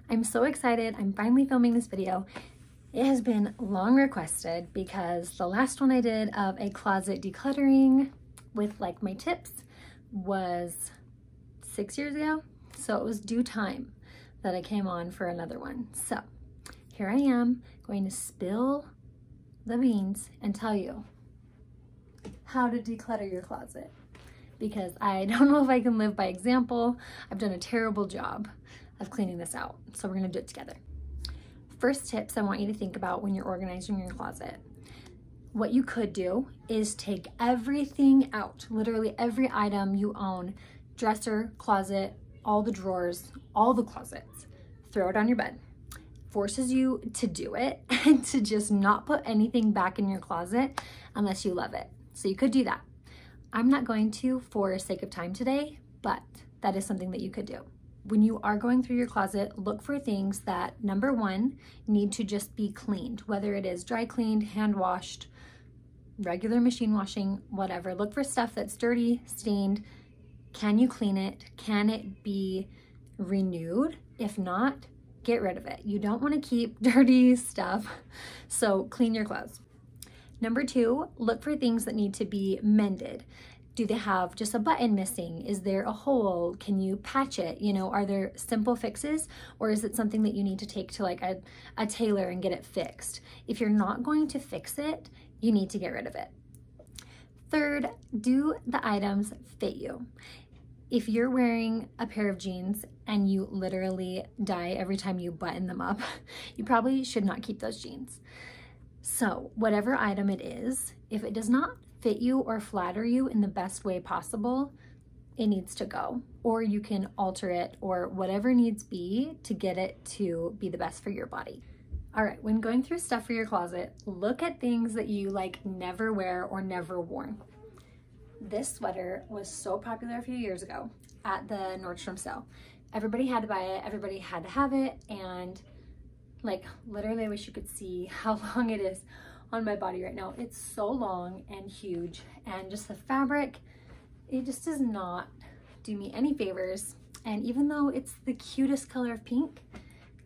I'm so excited. I'm finally filming this video. It has been long requested because the last one I did of a closet decluttering with like my tips was 6 years ago. So it was due time that I came on for another one. So here I am going to spill the beans and tell you how to declutter your closet, because I don't know if I can live by example. I've done a terrible job of cleaning this out. So we're gonna do it together. First tips I want you to think about when you're organizing your closet. What you could do is take everything out, literally every item you own, dresser, closet, all the drawers, all the closets, throw it on your bed. Forces you to do it and to just not put anything back in your closet unless you love it. So you could do that. I'm not going to for sake of time today, but that is something that you could do. When you are going through your closet, look for things that, number one, need to just be cleaned, whether it is dry cleaned, hand washed, regular machine washing, whatever. Look for stuff that's dirty, stained. Can you clean it? Can it be renewed? If not, get rid of it. You don't want to keep dirty stuff, so clean your clothes. Number two, look for things that need to be mended. Do they have just a button missing? Is there a hole? Can you patch it? You know, are there simple fixes, or is it something that you need to take to like a tailor and get it fixed? If you're not going to fix it, you need to get rid of it. Third, do the items fit you? If you're wearing a pair of jeans and you literally die every time you button them up, you probably should not keep those jeans. So whatever item it is, if it does not fit you or flatter you in the best way possible, it needs to go, or you can alter it or whatever needs be to get it to be the best for your body. All right, when going through stuff for your closet, look at things that you like never wear or never worn. This sweater was so popular a few years ago at the Nordstrom sale. Everybody had to buy it, everybody had to have it, and like literally I wish you could see how long it is on my body right now. It's so long and huge, and just the fabric, it just does not do me any favors. And even though it's the cutest color of pink,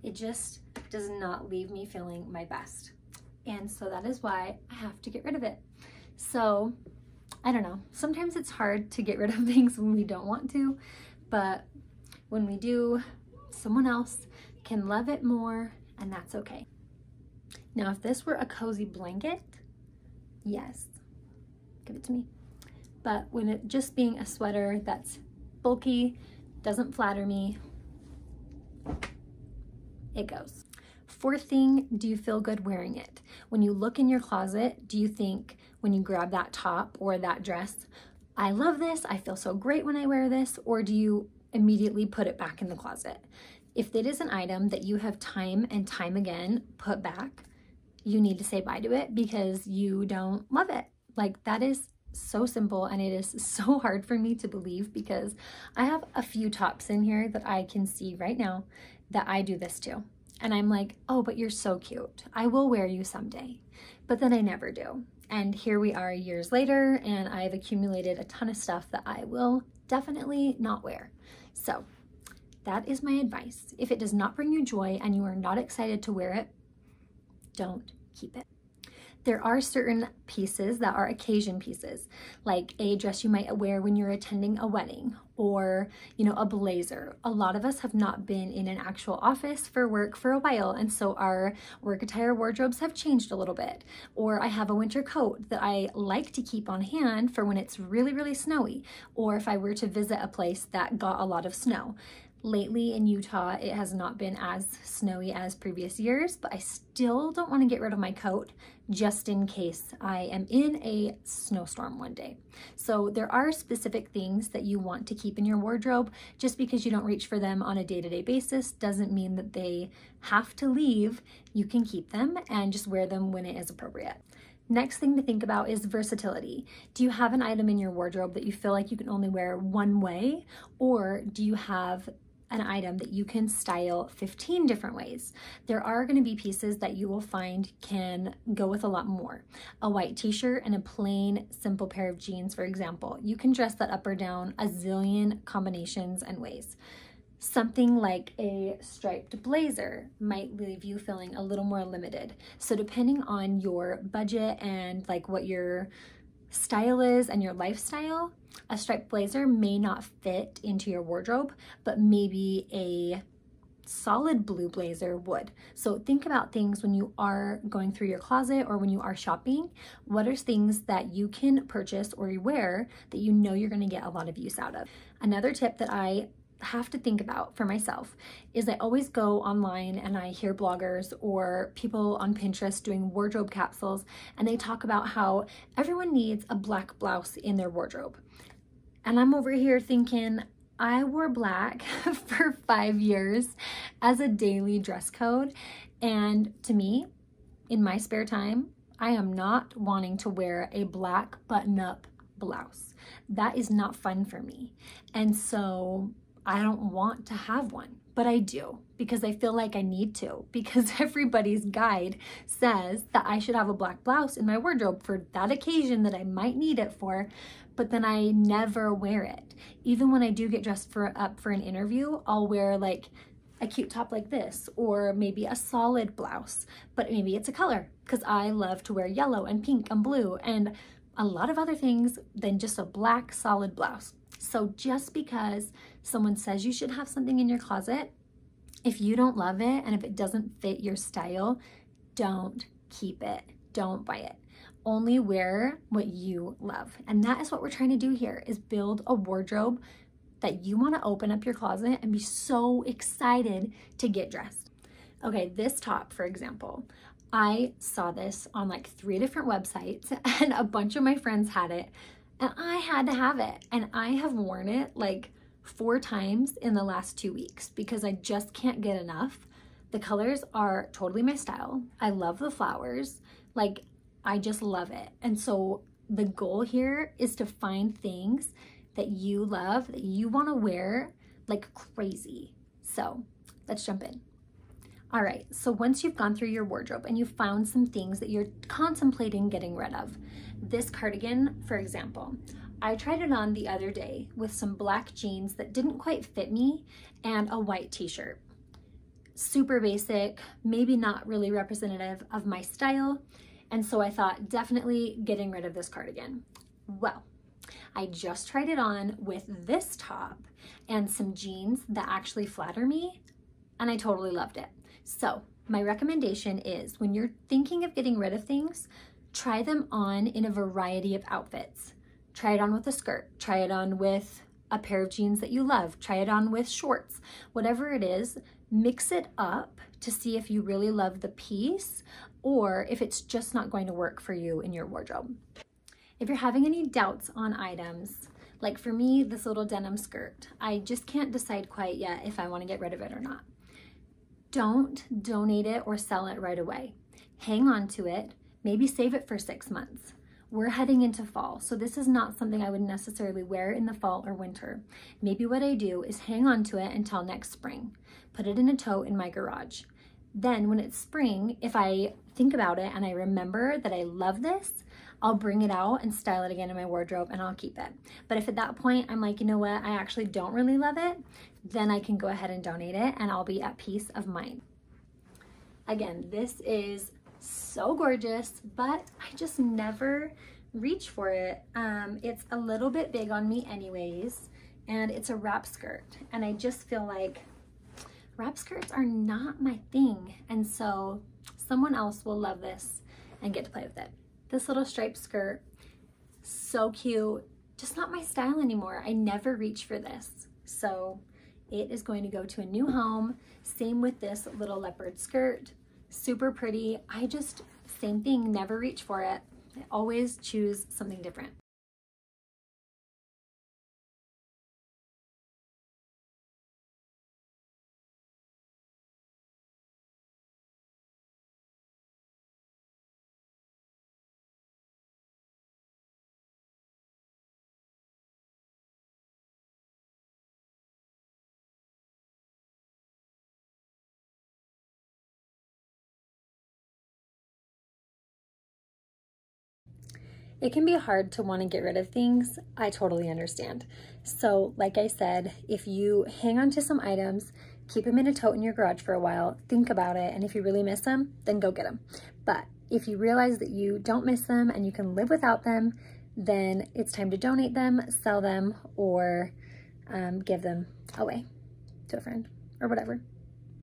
it just does not leave me feeling my best. And so that is why I have to get rid of it. So I don't know, sometimes it's hard to get rid of things when we don't want to, but when we do, someone else can love it more, and that's okay. Now, if this were a cozy blanket, yes, give it to me. But when it just being a sweater that's bulky, doesn't flatter me, it goes. Fourth thing, do you feel good wearing it? When you look in your closet, do you think when you grab that top or that dress, I love this, I feel so great when I wear this, or do you immediately put it back in the closet? If it is an item that you have time and time again put back, you need to say bye to it because you don't love it. Like, that is so simple, and it is so hard for me to believe because I have a few tops in here that I can see right now that I do this to. And I'm like, oh, but you're so cute. I will wear you someday. But then I never do. And here we are years later, and I've accumulated a ton of stuff that I will definitely not wear. So that is my advice. If it does not bring you joy and you are not excited to wear it, don't keep it. There are certain pieces that are occasion pieces, like a dress you might wear when you're attending a wedding, or, you know, a blazer. A lot of us have not been in an actual office for work for a while, and so our work attire wardrobes have changed a little bit. Or I have a winter coat that I like to keep on hand for when it's really, really snowy, or if I were to visit a place that got a lot of snow. Lately in Utah, it has not been as snowy as previous years, but I still don't want to get rid of my coat just in case I am in a snowstorm one day. So there are specific things that you want to keep in your wardrobe. Just because you don't reach for them on a day-to-day basis doesn't mean that they have to leave. You can keep them and just wear them when it is appropriate. Next thing to think about is versatility. Do you have an item in your wardrobe that you feel like you can only wear one way, or do you have an item that you can style 15 different ways? There are going to be pieces that you will find can go with a lot more. A white t-shirt and a plain simple pair of jeans, for example. You can dress that up or down a zillion combinations and ways. Something like a striped blazer might leave you feeling a little more limited. So depending on your budget and like what your style is and your lifestyle, a striped blazer may not fit into your wardrobe, but maybe a solid blue blazer would. So think about things when you are going through your closet or when you are shopping. What are things that you can purchase or wear that you know you're going to get a lot of use out of? Another tip that I have to think about for myself is I always go online and I hear bloggers or people on Pinterest doing wardrobe capsules, and they talk about how everyone needs a black blouse in their wardrobe. And I'm over here thinking, I wore black for 5 years as a daily dress code. And to me, in my spare time, I am not wanting to wear a black button-up blouse. That is not fun for me. And so I don't want to have one, but I do because I feel like I need to, because everybody's guide says that I should have a black blouse in my wardrobe for that occasion that I might need it for, but then I never wear it. Even when I do get dressed up for an interview, I'll wear like a cute top like this, or maybe a solid blouse, but maybe it's a color because I love to wear yellow and pink and blue and a lot of other things than just a black solid blouse. So just because someone says you should have something in your closet, if you don't love it and if it doesn't fit your style, don't keep it, don't buy it. Only wear what you love. And that is what we're trying to do here, is build a wardrobe that you want to open up your closet and be so excited to get dressed. Okay, this top, for example, I saw this on like 3 different websites and a bunch of my friends had it and I had to have it. And I have worn it like 4 times in the last 2 weeks because I just can't get enough. The colors are totally my style. I love the flowers. Like, I just love it. And so the goal here is to find things that you love, that you want to wear like crazy. So let's jump in. All right, so once you've gone through your wardrobe and you've found some things that you're contemplating getting rid of, this cardigan, for example, I tried it on the other day with some black jeans that didn't quite fit me and a white t-shirt. Super basic, maybe not really representative of my style. And so I thought, definitely getting rid of this cardigan. Well, I just tried it on with this top and some jeans that actually flatter me, and I totally loved it. So my recommendation is, when you're thinking of getting rid of things, try them on in a variety of outfits. Try it on with a skirt, try it on with a pair of jeans that you love, try it on with shorts, whatever it is, mix it up to see if you really love the piece or if it's just not going to work for you in your wardrobe. If you're having any doubts on items, like for me, this little denim skirt, I just can't decide quite yet if I want to get rid of it or not. Don't donate it or sell it right away. Hang on to it, maybe save it for 6 months. We're heading into fall, so this is not something I would necessarily wear in the fall or winter. Maybe what I do is hang on to it until next spring. Put it in a tote in my garage. Then when it's spring, if I think about it and I remember that I love this, I'll bring it out and style it again in my wardrobe and I'll keep it. But if at that point I'm like, you know what, I actually don't really love it, then I can go ahead and donate it and I'll be at peace of mind. Again, this is so gorgeous, but I just never reach for it. It's a little bit big on me anyways, and it's a wrap skirt. And I just feel like wrap skirts are not my thing. And so someone else will love this and get to play with it. This little striped skirt, so cute, just not my style anymore. I never reach for this. So it is going to go to a new home. Same with this little leopard skirt, super pretty. I just, same thing, never reach for it. I always choose something different. it can be hard to want to get rid of things. I totally understand. So like I said, if you hang on to some items, keep them in a tote in your garage for a while, think about it, and if you really miss them, then go get them. But if you realize that you don't miss them and you can live without them, then it's time to donate them, sell them, or give them away to a friend or whatever.